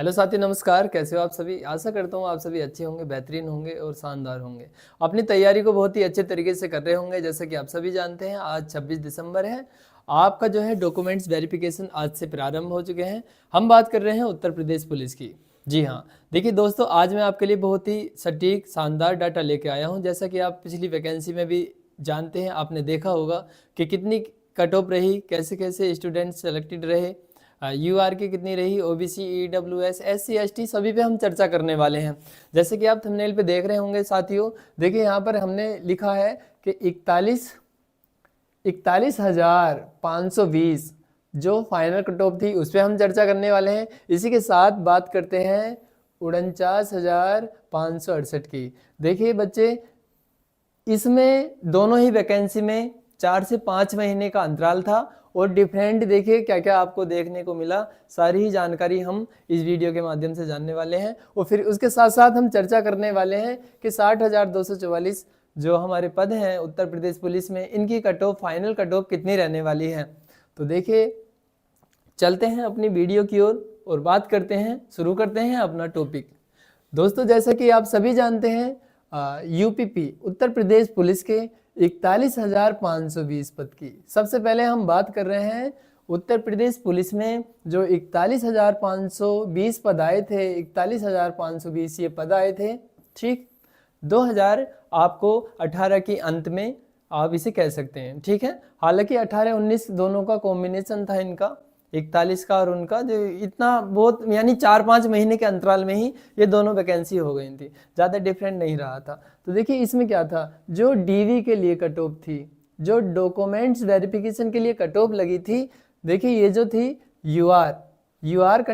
Hello साथी, नमस्कार। कैसे हो आप सभी? आशा करता हूँ आप सभी अच्छे होंगे, बेहतरीन होंगे और शानदार होंगे। अपनी तैयारी को बहुत ही अच्छे तरीके से कर रहे होंगे। जैसे कि आप सभी जानते हैं, आज 26 दिसंबर है। आपका जो है डॉक्यूमेंट्स वेरिफिकेशन आज से प्रारंभ हो चुके हैं। हम बात कर रहे हैं उत्तर प्रदेश पुलिस की। जी हाँ, देखिए दोस्तों, आज मैं आपके लिए बहुत ही सटीक शानदार डाटा लेके आया हूँ। जैसा कि आप पिछली वैकेंसी में भी जानते हैं, आपने देखा होगा कि कितनी कट ऑफ रही, कैसे कैसे स्टूडेंट सेलेक्टेड रहे, UR की कितनी रही, OBC, EWS, SC ST सभी पे हम चर्चा करने वाले हैं। जैसे कि आप थंबनेल पे देख रहे होंगे साथियों, देखिए यहाँ पर हमने लिखा है कि 41,520 जो फाइनल कट ऑफ थी उस पर हम चर्चा करने वाले हैं। इसी के साथ बात करते हैं 49,568 की। देखिए बच्चे, इसमें दोनों ही वैकेंसी में 4 से 5 महीने का अंतराल था और डिफरेंट देखिए क्या क्या आपको देखने को मिला। सारी ही जानकारी हम इस वीडियो के माध्यम से जानने वाले हैं और फिर उसके साथ साथ हम चर्चा करने वाले हैं कि 60,244 जो हमारे पद हैं उत्तर प्रदेश पुलिस में, इनकी cut off, final cut off कितनी रहने वाली है। तो देखिए, चलते हैं अपनी वीडियो की ओर और बात करते हैं, शुरू करते हैं अपना टॉपिक। दोस्तों, जैसा कि आप सभी जानते हैं, UPP उत्तर प्रदेश पुलिस के 41,520 पद की सबसे पहले हम बात कर रहे हैं। उत्तर प्रदेश पुलिस में जो 41,520 पद आए थे, 41,520 ये पद आए थे, ठीक। 2000 आपको 18 की अंत में आप इसे कह सकते हैं, ठीक है। हालांकि 18-19 दोनों का कॉम्बिनेशन था इनका, 41 का और उनका, जो इतना बहुत यानी 4-5 महीने के अंतराल में ही ये दोनों वैकेंसी हो गई थी, ज़्यादा डिफरेंट नहीं रहा था। तो देखिए इसमें क्या था, जो DV के लिए कट ऑफ थी, जो डॉक्यूमेंट्स वेरिफिकेशन के लिए कट ऑफ लगी थी, देखिए ये जो थी UR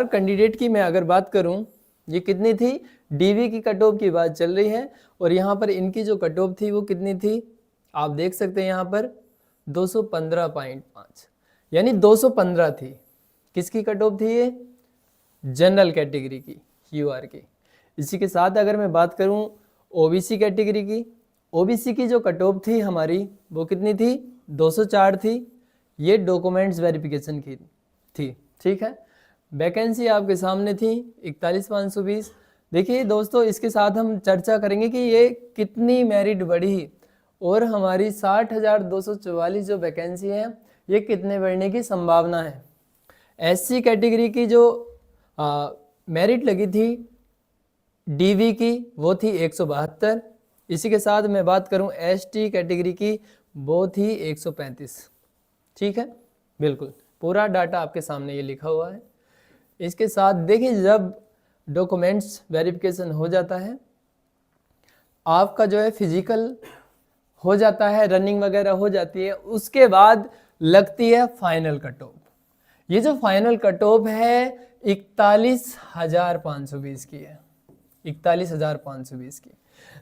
कैंडिडेट की मैं अगर बात करूं, ये कितनी थी, DV की कट ऑफ की बात चल रही है। और यहाँ पर इनकी जो कट ऑफ थी वो कितनी थी, आप देख सकते हैं यहाँ पर 215.5, यानी 215 थी। किसकी कट ऑफ थी ये, जनरल कैटेगरी की, UR की। इसी के साथ अगर मैं बात करूं OBC कैटेगरी की, OBC की जो कट ऑफ थी हमारी वो कितनी थी, 204 थी। ये डॉक्यूमेंट्स वेरिफिकेशन की थी, ठीक है। वैकेंसी आपके सामने थी 41,520। देखिए दोस्तों, इसके साथ हम चर्चा करेंगे कि ये कितनी मेरिट बढ़ी और हमारी 60,244 जो वैकेंसी है ये कितने बढ़ने की संभावना है। SC कैटेगरी की जो मेरिट लगी थी DV की वो थी 172। इसी के साथ मैं बात करूं ST कैटेगरी की, वो थी 135, ठीक है। बिल्कुल पूरा डाटा आपके सामने ये लिखा हुआ है। इसके साथ देखिए, जब डॉक्यूमेंट्स वेरिफिकेशन हो जाता है, आपका जो है फिजिकल हो जाता है, रनिंग वगैरह हो जाती है, उसके बाद लगती है फाइनल कट ऑफ। ये जो फाइनल कट ऑफ है 41,520 की है, 41,520 की।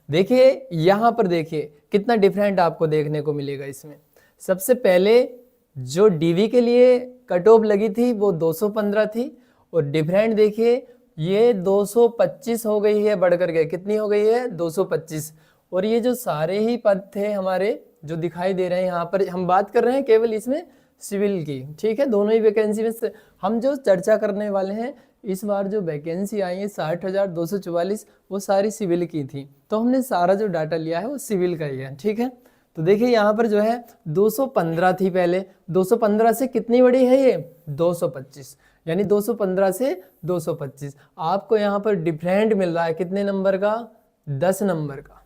देखिए यहाँ पर देखिए कितना डिफरेंट आपको देखने को मिलेगा इसमें। सबसे पहले जो DV के लिए कट ऑफ लगी थी वो 215 थी और डिफरेंट देखिए ये 225 हो गई है, बढ़कर के कितनी हो गई है, 225। और ये जो सारे ही पद थे हमारे जो दिखाई दे रहे हैं यहाँ पर, हम बात कर रहे हैं केवल इसमें सिविल की, ठीक है। दोनों ही वैकेंसी में से हम जो चर्चा करने वाले हैं, इस बार जो वैकेंसी आई है 60,244 वो सारी सिविल की थी। तो हमने सारा जो डाटा लिया है वो सिविल का ही है, ठीक है। तो देखिए यहाँ पर जो है 215 थी पहले, 215 से कितनी बड़ी है ये, 225, यानी 215 से 225। आपको यहाँ पर डिफरेंट मिल रहा है कितने नंबर का, 10 नंबर का,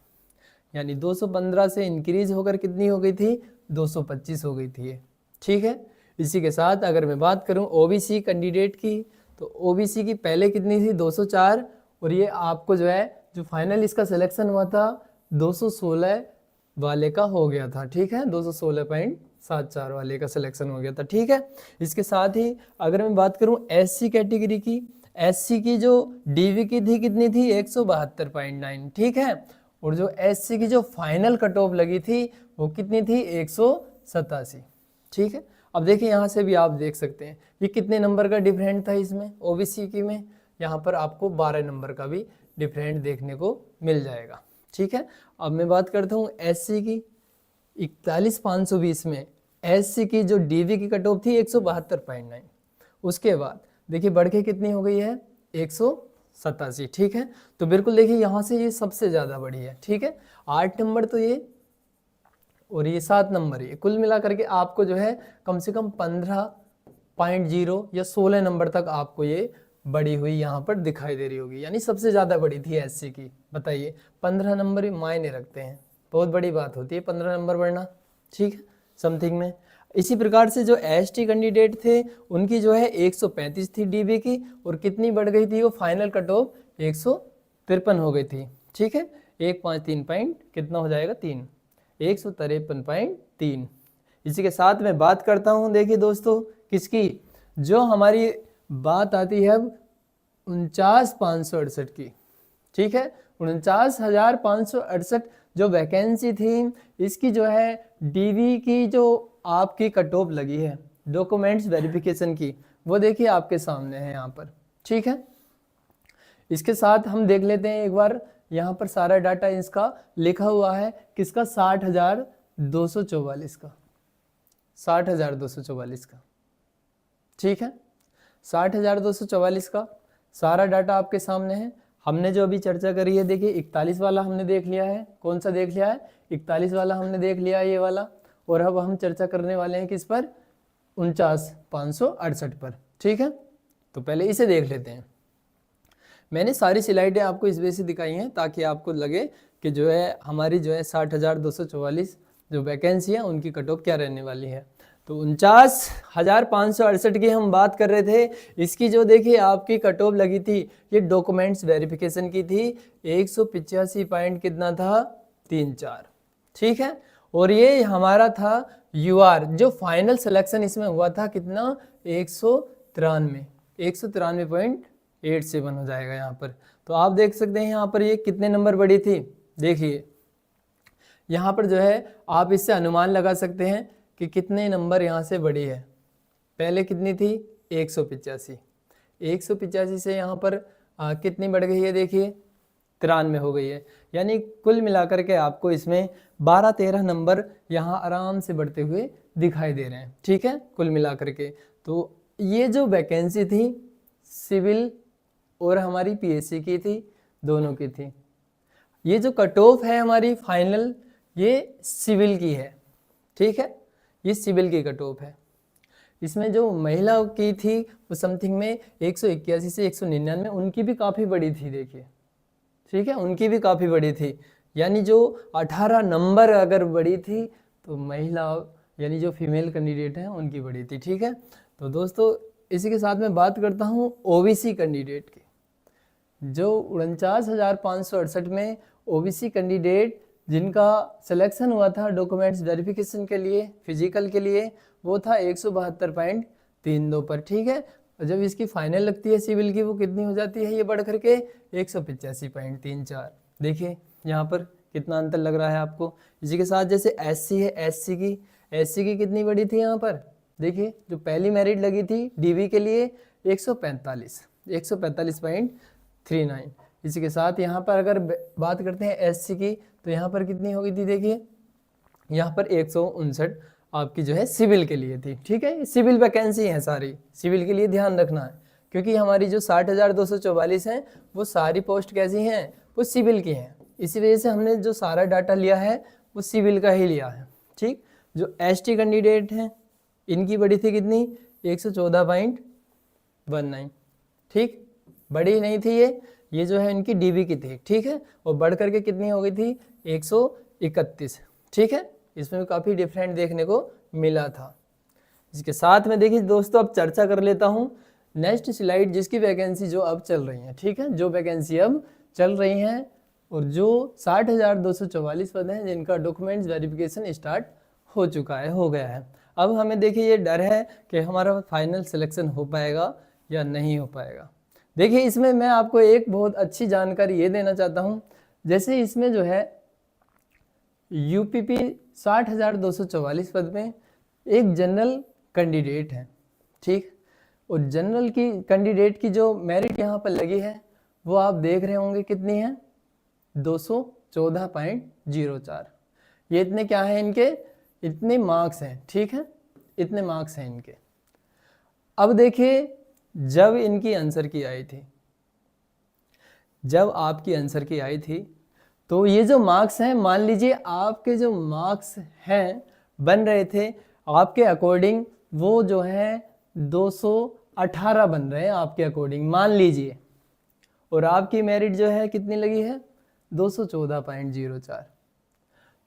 यानी 215 से इंक्रीज होकर कितनी हो गई थी, 225 हो गई थी ये, ठीक है। इसी के साथ अगर मैं बात करूं OBC कैंडिडेट की, तो OBC की पहले कितनी थी, 204। और ये आपको जो है, जो फाइनल इसका सिलेक्शन हुआ था 216 वाले का हो गया था, ठीक है। 216.74 वाले का सिलेक्शन हो गया था, ठीक है। इसके साथ ही अगर मैं बात करूं SC कैटेगरी की, SC की जो DV की थी कितनी थी, 172.9, ठीक है। और जो SC की जो फाइनल कट ऑफ लगी थी वो कितनी थी, 187, ठीक है। अब देखिए यहाँ से भी आप देख सकते हैं ये कितने नंबर का डिफरेंट था इसमें, OBC की में यहाँ पर आपको 12 नंबर का भी डिफरेंट देखने को मिल जाएगा, ठीक है। अब मैं बात करता हूँ SC की, 41,520 में SC की जो DV की कट ऑफ थी 172.9। उसके बाद देखिए बढ़ के कितनी हो गई है 187, ठीक है। तो बिल्कुल देखिए यहाँ से ये सबसे ज़्यादा बढ़ी है, ठीक है। 8 नंबर तो ये और ये 7 नंबर, ये कुल मिला करके आपको जो है कम से कम 15.0 या 16 नंबर तक आपको ये बड़ी हुई यहाँ पर दिखाई दे रही होगी, यानी सबसे ज़्यादा बड़ी थी एससी की। बताइए 15 नंबर मायने रखते हैं, बहुत बड़ी बात होती है 15 नंबर बढ़ना, ठीक है, समथिंग में। इसी प्रकार से जो एसटी कैंडिडेट थे उनकी जो है 135 थी डीबी की, और कितनी बढ़ गई थी वो फाइनल कट ऑफ 153 हो गई थी, ठीक है। 153 पॉइंट कितना हो जाएगा 3, 153.3। इसी के साथ मैं बात करता हूँ, देखिए दोस्तों किसकी, जो हमारी बात आती है अब 49,568 की, ठीक है। 49,568 जो वैकेंसी थी, इसकी जो है डीवी की जो आपकी कट ऑफ लगी है डॉक्यूमेंट्स वेरिफिकेशन की, वो देखिए आपके सामने है यहाँ पर, ठीक है। इसके साथ हम देख लेते हैं एक बार, यहाँ पर सारा डाटा इसका लिखा हुआ है, किसका 60,244 का, 60,244 का, ठीक है। 60,244 का सारा डाटा आपके सामने है। हमने जो अभी चर्चा करी है देखिए 41 वाला हमने देख लिया है, कौन सा देख लिया है 41 वाला हमने देख लिया है, ये वाला। और अब हम चर्चा करने वाले हैं किस पर, 49,568 पर, ठीक है। तो पहले इसे देख लेते हैं। मैंने सारी स्लाइडें आपको इस वजह से दिखाई हैं ताकि आपको लगे कि जो है हमारी जो है 60,244 जो वैकेंसी है उनकी कट ऑफ क्या रहने वाली है। तो 49,568 की हम बात कर रहे थे, इसकी जो देखिए आपकी कट ऑफ लगी थी ये डॉक्यूमेंट्स वेरिफिकेशन की थी, 185 पॉइंट कितना था 34, ठीक है। और ये हमारा था यूआर, जो फाइनल सिलेक्शन इसमें हुआ था कितना 193.87 हो जाएगा यहाँ पर। तो आप देख सकते हैं यहाँ पर ये कितने नंबर बढ़ी थी, देखिए यहाँ पर जो है आप इससे अनुमान लगा सकते हैं कि कितने नंबर यहाँ से बढ़ी है। पहले कितनी थी 185, 185 से यहाँ पर कितनी बढ़ गई है, देखिए 93 हो गई है। यानी कुल मिलाकर के आपको इसमें 12-13 नंबर यहाँ आराम से बढ़ते हुए दिखाई दे रहे हैं, ठीक है, कुल मिलाकर के। तो ये जो वैकेंसी थी सिविल और हमारी पीएससी की थी, दोनों की थी। ये जो कट ऑफ है हमारी फाइनल ये सिविल की है, ठीक है, ये सिविल की कट ऑफ है। इसमें जो महिलाओं की थी वो समथिंग में 181 से 199, उनकी भी काफ़ी बड़ी थी, देखिए, ठीक है, उनकी भी काफ़ी बड़ी थी। यानी जो 18 नंबर अगर बड़ी थी तो महिला यानी जो फीमेल कैंडिडेट हैं उनकी बड़ी थी, ठीक है। तो दोस्तों इसी के साथ मैं बात करता हूँ ओबीसी कैंडिडेट की। जो 49,568 में ओबीसी कैंडिडेट जिनका सिलेक्शन हुआ था डॉक्यूमेंट्स वेरिफिकेशन के लिए, फिजिकल के लिए, वो था 172.32 पर, ठीक है। और जब इसकी फाइनल लगती है सिविल की वो कितनी हो जाती है, ये बढ़ करके 185.34। देखिए यहाँ पर कितना अंतर लग रहा है आपको। इसी के साथ जैसे एससी है, एससी की कितनी बड़ी थी यहाँ पर, देखिए जो पहली मेरिट लगी थी डीवी के लिए 145.39। इसी के साथ यहाँ पर अगर बात करते हैं एससी की तो यहाँ पर कितनी हो गई थी, देखिए यहाँ पर 159 आपकी जो है सिविल के लिए थी, ठीक है। सिविल वैकेंसी है सारी, सिविल के लिए ध्यान रखना है क्योंकि हमारी जो 60,244 हैं वो सारी पोस्ट कैसी हैं, वो सिविल की हैं। इसी वजह से हमने जो सारा डाटा लिया है वो सिविल का ही लिया है, ठीक। जो एसटी कैंडिडेट हैं इनकी बड़ी थी कितनी 114.19, ठीक, बड़ी नहीं थी ये जो है इनकी डीबी की थी, ठीक है। और बढ़ करके कितनी हो गई थी 131, ठीक है। इसमें काफ़ी डिफरेंट देखने को मिला था। इसके साथ में देखिए दोस्तों अब चर्चा कर लेता हूँ नेक्स्ट स्लाइड, जिसकी वैकेंसी जो अब चल रही हैं, ठीक है, जो वैकेंसी अब चल रही हैं और जो 60,244 पद हैं जिनका डॉक्यूमेंट्स वेरिफिकेशन स्टार्ट हो चुका है, हो गया है। अब हमें देखिए ये डर है कि हमारा फाइनल सिलेक्शन हो पाएगा या नहीं हो पाएगा। देखिए इसमें मैं आपको एक बहुत अच्छी जानकारी ये देना चाहता हूँ, जैसे इसमें जो है यूपीपी 60,244 पद में एक जनरल कैंडिडेट है, ठीक। और जनरल की कैंडिडेट की जो मेरिट यहाँ पर लगी है वो आप देख रहे होंगे कितनी है 214.04। ये इतने क्या है इनके, इतने मार्क्स हैं, ठीक है, इतने मार्क्स हैं इनके। अब देखिए जब इनकी आंसर की आई थी, जब आपकी आंसर की आई थी, तो ये जो मार्क्स हैं, मान लीजिए आपके जो मार्क्स हैं बन रहे थे आपके अकॉर्डिंग, वो जो है 218 बन रहे हैं आपके अकॉर्डिंग मान लीजिए, और आपकी मेरिट जो है कितनी लगी है 214.04।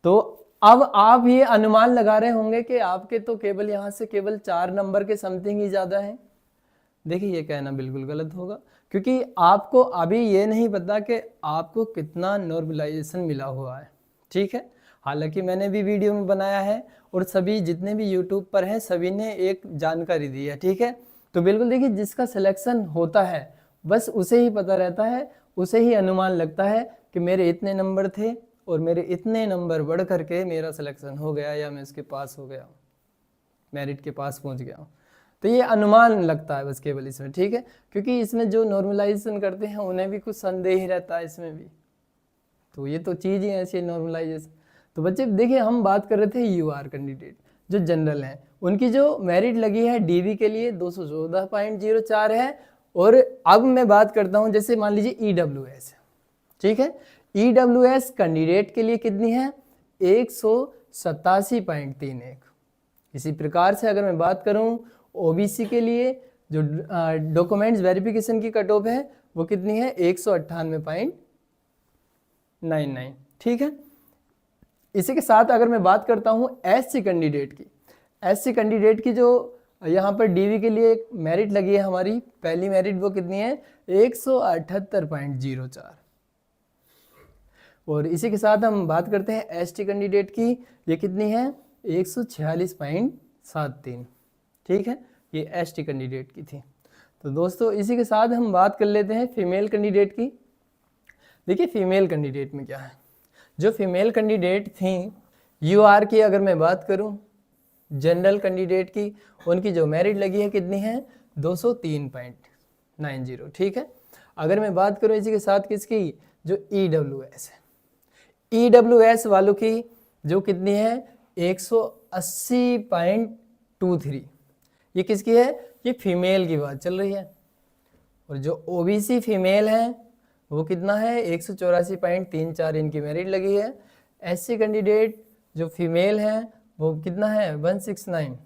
तो अब आप ये अनुमान लगा रहे होंगे कि आपके तो केवल यहाँ से केवल 4 नंबर के समथिंग ही ज़्यादा है। देखिए ये कहना बिल्कुल गलत होगा, क्योंकि आपको अभी ये नहीं पता कि आपको कितना नॉर्मलाइजेशन मिला हुआ है, ठीक है। हालांकि मैंने भी वीडियो में बनाया है और सभी जितने भी यूट्यूब पर हैं सभी ने एक जानकारी दी है, ठीक है। तो बिल्कुल देखिए, जिसका सिलेक्शन होता है बस उसे ही पता रहता है, उसे ही अनुमान लगता है कि मेरे इतने नंबर थे और मेरे इतने नंबर बढ़ करके मेरा सिलेक्शन हो गया या मैं इसके पास हो गया, मेरिट के पास पहुंच गया हूँ। तो ये अनुमान लगता है बस केवल इसमें, ठीक है, क्योंकि इसमें जो नॉर्मलाइजेशन करते हैं उन्हें भी कुछ संदेह ही रहता है इसमें भी। तो ये तो चीज़ ही ऐसी है नॉर्मलाइजेशन। तो बच्चे देखिए, हम बात कर रहे थे यूआर कैंडिडेट जो जनरल हैं, उनकी जो मेरिट लगी है डीवी के लिए 214.04 है। और अब मैं बात करता हूँ, जैसे मान लीजिए ईडब्ल्यूएस, ठीक है, ईडब्ल्यूएस कैंडिडेट के लिए कितनी है 187.31। इसी प्रकार से अगर मैं बात करूं ओबीसी के लिए जो डॉक्यूमेंट्स वेरिफिकेशन की कट ऑफ है वो कितनी है 198.99, ठीक है। इसी के साथ अगर मैं बात करता हूं एससी कैंडिडेट की, एससी कैंडिडेट की जो यहाँ पर डीवी के लिए मेरिट लगी है हमारी पहली मेरिट, वो कितनी है 178.04। और इसी के साथ हम बात करते हैं एसटी कैंडिडेट की, ये कितनी है 146.73, ठीक है, ये एसटी कैंडिडेट की थी। तो दोस्तों इसी के साथ हम बात कर लेते हैं फीमेल कैंडिडेट की। देखिए फीमेल कैंडिडेट में क्या है, जो फीमेल कैंडिडेट थी यूआर की अगर मैं बात करूं जनरल कैंडिडेट की, उनकी जो मेरिट लगी है कितनी है 203.90, ठीक है। अगर मैं बात करूं इसी के साथ किसकी, जो ईडब्ल्यूएस है, ईडब्ल्यूएस वालों की जो कितनी है 180.23, ये किसकी है, ये फीमेल की बात चल रही है। और जो ओबीसी फीमेल है वो कितना है 184.34 इनकी मेरिट लगी है। एससी कैंडिडेट जो फीमेल है वो कितना है 169,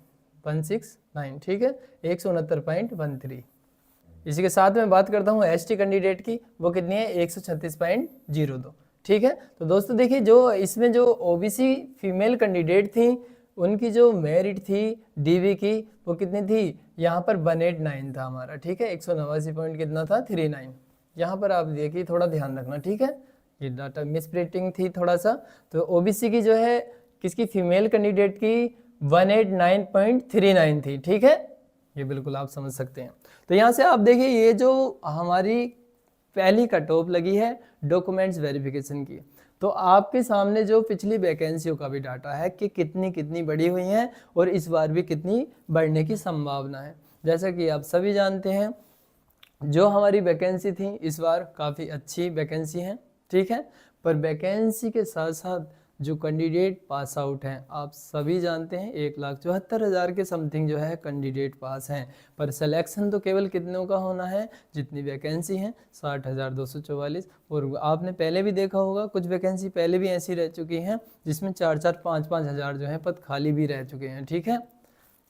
ठीक है, 169.13। इसी के साथ में बात करता हूँ एसटी कैंडिडेट की, वो कितनी है 136.02, ठीक है। तो दोस्तों देखिए, जो इसमें जो ओबीसी फीमेल कैंडिडेट थी उनकी जो मेरिट थी डीवी की वो कितनी थी, यहाँ पर 189 था हमारा, ठीक है, 189 पॉइंट कितना था 39। यहाँ पर आप देखिए थोड़ा ध्यान रखना, ठीक है, ये डाटा मिसप्रिंटिंग थी थोड़ा सा। तो ओबीसी की जो है किसकी फीमेल कैंडिडेट की 189.39 थी, ठीक है, ये बिल्कुल आप समझ सकते हैं। तो यहाँ से आप देखिए ये जो हमारी पहली कट ऑफ लगी है डॉक्यूमेंट्स वेरिफिकेशन की, तो आपके सामने जो पिछली वैकेंसियों का भी डाटा है कि कितनी कितनी बढ़ी हुई हैं और इस बार भी कितनी बढ़ने की संभावना है। जैसा कि आप सभी जानते हैं जो हमारी वैकेंसी थी इस बार काफ़ी अच्छी वैकेंसी है, ठीक है, पर वैकेंसी के साथ साथ जो कैंडिडेट पास आउट हैं आप सभी जानते हैं 1,74,000 के समथिंग जो है कैंडिडेट पास हैं, पर सिलेक्शन तो केवल कितनों का होना है, जितनी वैकेंसी हैं 60,244। और आपने पहले भी देखा होगा कुछ वैकेंसी पहले भी ऐसी रह चुकी हैं जिसमें 4-4, 5-5 हज़ार जो है पद खाली भी रह चुके हैं, ठीक है।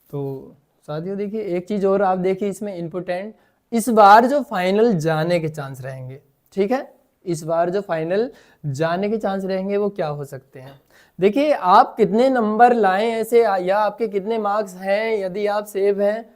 तो साथियों देखिए एक चीज़ और आप देखिए इसमें इम्पोर्टेंट, इस बार जो फाइनल जाने के चांस रहेंगे, ठीक है, इस बार जो फाइनल जाने के चांस रहेंगे वो क्या हो सकते हैं। देखिए आप कितने नंबर लाएं ऐसे या आपके कितने मार्क्स हैं, यदि आप सेव हैं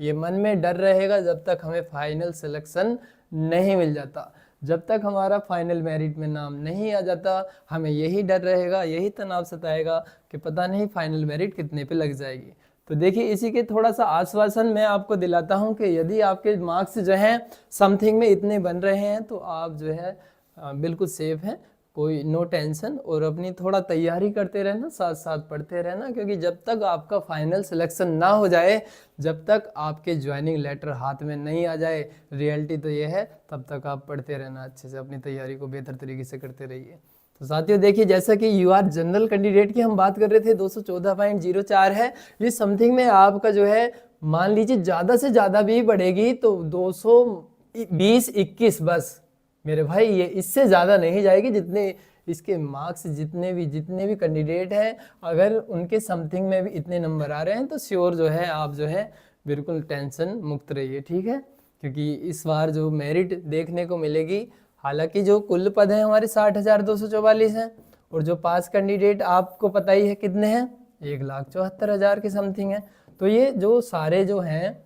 ये मन में डर रहेगा जब तक हमें फाइनल सिलेक्शन नहीं मिल जाता, जब तक हमारा फाइनल मेरिट में नाम नहीं आ जाता हमें यही डर रहेगा, यही तनाव सताएगा कि पता नहीं फाइनल मेरिट कितने पे लग जाएगी। तो देखिए इसी के थोड़ा सा आश्वासन मैं आपको दिलाता हूं कि यदि आपके मार्क्स जो हैं समथिंग में इतने बन रहे हैं तो आप जो है बिल्कुल सेफ हैं, कोई नो टेंशन, और अपनी थोड़ा तैयारी करते रहना, साथ साथ पढ़ते रहना, क्योंकि जब तक आपका फाइनल सिलेक्शन ना हो जाए, जब तक आपके ज्वाइनिंग लेटर हाथ में नहीं आ जाए, रियलिटी तो ये है, तब तक आप पढ़ते रहना, अच्छे से अपनी तैयारी को बेहतर तरीके से करते रहिए। तो साथियों देखिए जैसा कि यूआर जनरल कैंडिडेट की हम बात कर रहे थे 214.04 है, ये समथिंग में आपका जो है मान लीजिए ज़्यादा से ज़्यादा भी बढ़ेगी तो 220-21 बस मेरे भाई, ये इससे ज़्यादा नहीं जाएगी। जितने इसके मार्क्स जितने भी कैंडिडेट हैं, अगर उनके समथिंग में भी इतने नंबर आ रहे हैं तो श्योर जो है आप जो है बिल्कुल टेंशन मुक्त रहिए, ठीक है। क्योंकि इस बार जो मेरिट देखने को मिलेगी, हालांकि जो कुल पद हैं हमारे 60,244 हैं, और जो पास कैंडिडेट आपको पता ही है कितने हैं, 1,74,000 के समथिंग है। तो ये जो सारे जो हैं,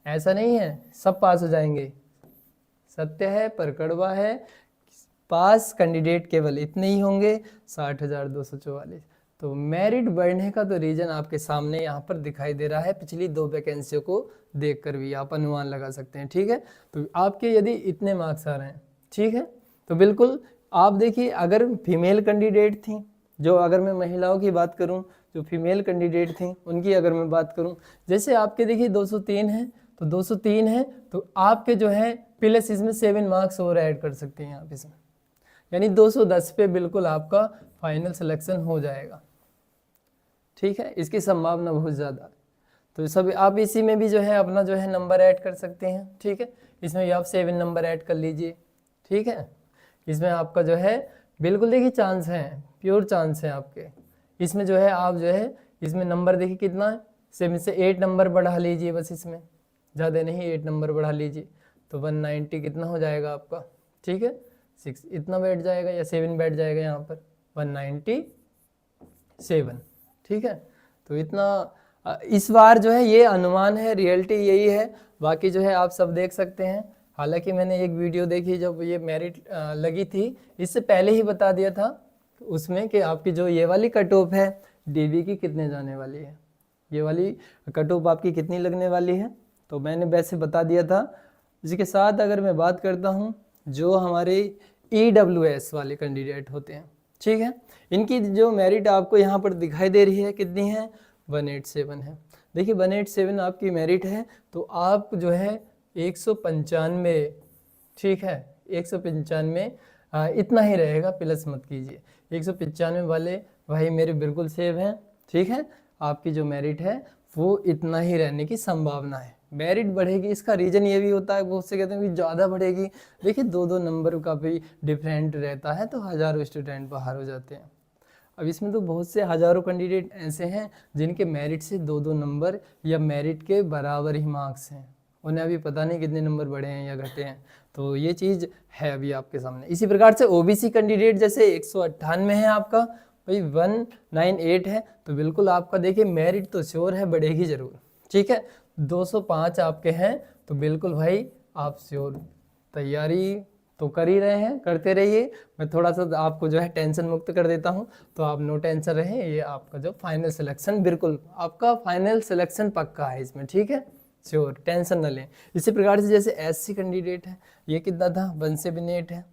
ऐसा नहीं है सब पास हो जाएंगे, सत्य है पर कड़वा है, पास कैंडिडेट केवल इतने ही होंगे, 60,244। तो मेरिट बढ़ने का तो रीजन आपके सामने यहाँ पर दिखाई दे रहा है, पिछली 2 वैकेंसियों को देखकर भी आप अनुमान लगा सकते हैं, ठीक है। तो आपके यदि इतने मार्क्स आ रहे हैं, ठीक है, तो बिल्कुल आप देखिए, अगर फीमेल कैंडिडेट थी, जो अगर मैं महिलाओं की बात करूं, जो फीमेल कैंडिडेट थी उनकी अगर मैं बात करूं, जैसे आपके देखिए 203 है, तो 203 है तो आपके जो है प्लस इसमें 7 मार्क्स और ऐड कर सकते हैं आप इसमें, यानी 210 पे बिल्कुल आपका फाइनल सिलेक्शन हो जाएगा, ठीक है। इसकी संभावना बहुत ज़्यादा। तो सब आप इसी में भी जो है अपना जो है नंबर ऐड कर सकते हैं, ठीक है। इसमें भी आप 7 नंबर ऐड कर लीजिए, ठीक है। इसमें आपका जो है बिल्कुल देखिए चांस है, प्योर चांस है आपके। इसमें जो है आप जो है इसमें नंबर देखिए कितना है, 7 से 8 नंबर बढ़ा लीजिए बस, इसमें ज़्यादा नहीं, 8 नंबर बढ़ा लीजिए तो 190 कितना हो जाएगा आपका, ठीक है। 6 इतना बैठ जाएगा या 7 बैठ जाएगा यहाँ पर 197, ठीक है। तो इतना इस बार जो है ये अनुमान है, रियलिटी यही है, बाकी जो है आप सब देख सकते हैं। हालांकि मैंने एक वीडियो देखी जब ये मेरिट लगी थी, इससे पहले ही बता दिया था उसमें कि आपकी जो ये वाली कट ऑफ है डीबी की कितने जाने वाली है, ये वाली कट ऑफ आपकी कितनी लगने वाली है, तो मैंने वैसे बता दिया था। इसके साथ अगर मैं बात करता हूँ जो हमारे EWS वाले कैंडिडेट होते हैं, ठीक है, इनकी जो मेरिट आपको यहाँ पर दिखाई दे रही है कितनी है, 187 है। देखिए 187 आपकी मेरिट है, तो आप जो है 195, ठीक है, 195 इतना ही रहेगा, प्लस मत कीजिए। 195 वाले भाई मेरे बिल्कुल सेव हैं, ठीक है। आपकी जो मेरिट है वो इतना ही रहने की संभावना है। मेरिट बढ़ेगी, इसका रीज़न ये भी होता है, बहुत से कहते हैं कि ज़्यादा बढ़ेगी। देखिए 2-2 नंबर का भी डिफरेंट रहता है, तो हज़ारों स्टूडेंट बाहर हो जाते हैं। अब इसमें तो बहुत से हज़ारों कैंडिडेट ऐसे हैं जिनके मेरिट से 2-2 नंबर या मेरिट के बराबर ही मार्क्स हैं, उन्हें अभी पता नहीं कितने नंबर बढ़े हैं या घटे हैं। तो ये चीज़ है अभी आपके सामने। इसी प्रकार से OBC कैंडिडेट जैसे 198 है आपका, भाई 198 है, तो बिल्कुल आपका देखिए मेरिट तो श्योर है, बढ़ेगी ज़रूर, ठीक है। 205 आपके हैं, तो बिल्कुल भाई आप श्योर तैयारी तो कर ही रहे हैं, करते रहिए। मैं थोड़ा सा आपको जो है टेंशन मुक्त कर देता हूं, तो आप नो टेंशन रहें। ये आपका जो फाइनल सिलेक्शन, बिल्कुल आपका फाइनल सिलेक्शन पक्का है इसमें, ठीक है, श्योर, टेंशन न लें। इसी प्रकार से जैसे SC कैंडिडेट है, ये कितना था, 178 है,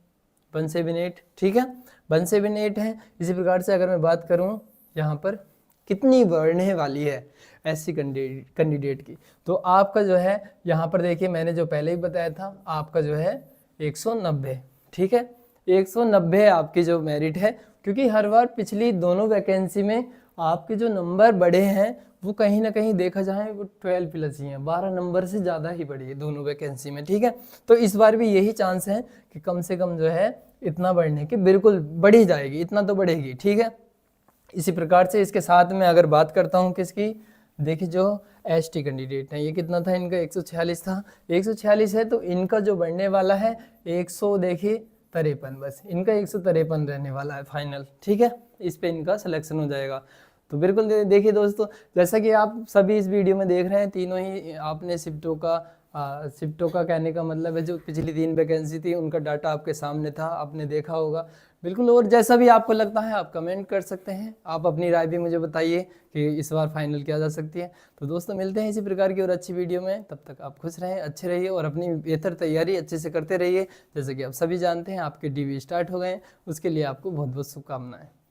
178, ठीक है, 178 है। इसी प्रकार से अगर मैं बात करूँ यहाँ पर कितनी बढ़ने वाली है SC कैंडिडेट की, तो आपका जो है यहाँ पर देखिए मैंने जो पहले ही बताया था, आपका जो है 190, ठीक है, 190 आपकी जो मेरिट है। क्योंकि हर बार पिछली दोनों वैकेंसी में आपके जो नंबर बढ़े हैं वो कहीं ना कहीं देखा जाए वो 12 प्लस ही हैं, 12 नंबर से ज़्यादा ही बढ़ी है दोनों वैकेंसी में, ठीक है। तो इस बार भी यही चांस है कि कम से कम जो है इतना बढ़ने की, बिल्कुल बढ़ी जाएगी, इतना तो बढ़ेगी, ठीक है। इसी प्रकार से इसके साथ में अगर बात करता हूँ किसकी, देखिए जो ST कैंडिडेट हैं, ये कितना था इनका, 146 था, 146 है, तो इनका जो बढ़ने वाला है 100 देखिए 53, बस इनका 153 रहने वाला है फाइनल, ठीक है। इस पे इनका सिलेक्शन हो जाएगा। तो बिल्कुल देखिए दोस्तों, जैसा कि आप सभी इस वीडियो में देख रहे हैं, तीनों ही आपने शिफ्टों का कहने का मतलब है जो पिछली 3 वैकेंसी थी उनका डाटा आपके सामने था, आपने देखा होगा बिल्कुल। और जैसा भी आपको लगता है आप कमेंट कर सकते हैं, आप अपनी राय भी मुझे बताइए कि इस बार फाइनल किया जा सकती है। तो दोस्तों मिलते हैं इसी प्रकार की और अच्छी वीडियो में, तब तक आप खुश रहें, अच्छे रहिए और अपनी बेहतर तैयारी अच्छे से करते रहिए। जैसे कि आप सभी जानते हैं आपके DV स्टार्ट हो गए हैं, उसके लिए आपको बहुत बहुत शुभकामनाएं।